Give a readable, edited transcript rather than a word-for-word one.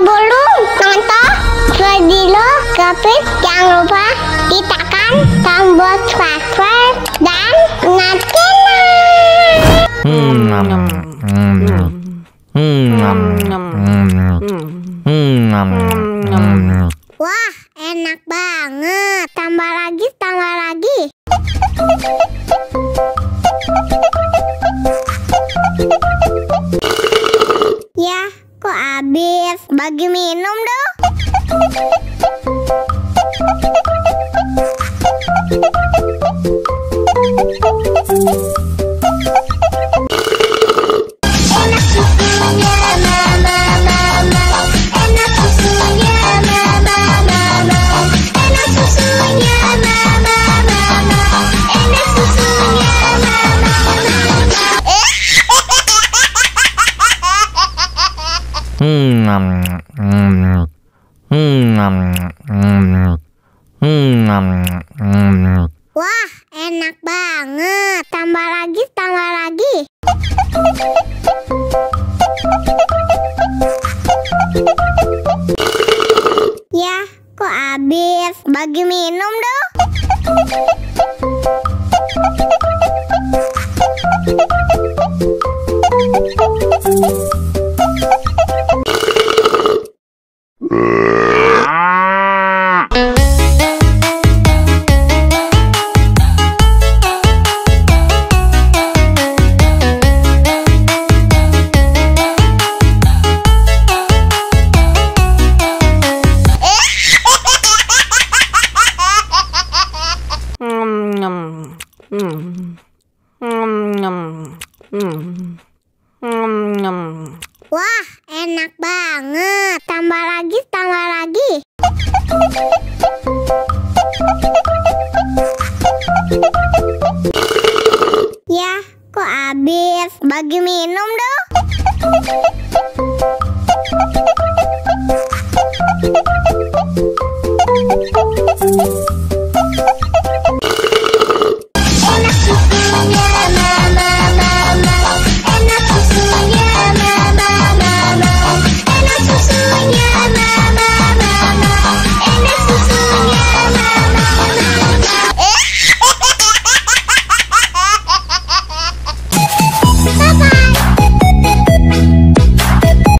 Sebelum nonton video Kepit, jangan lupa tekan tombol subscribe dan nyalakan. Wah, enak banget. Tambah lagi, tambah lagi. Ya, kok habis? Bagi minum dong. Enak susunya mama, enak susunya mama, enak susunya mama, enak susunya Wah, enak banget. Tambah lagi, tambah lagi. Ya, kok habis? Bagi minum dong. Wah, enak banget. Tambah lagi, tambah lagi. Ya, kok habis? Bagi minum dong.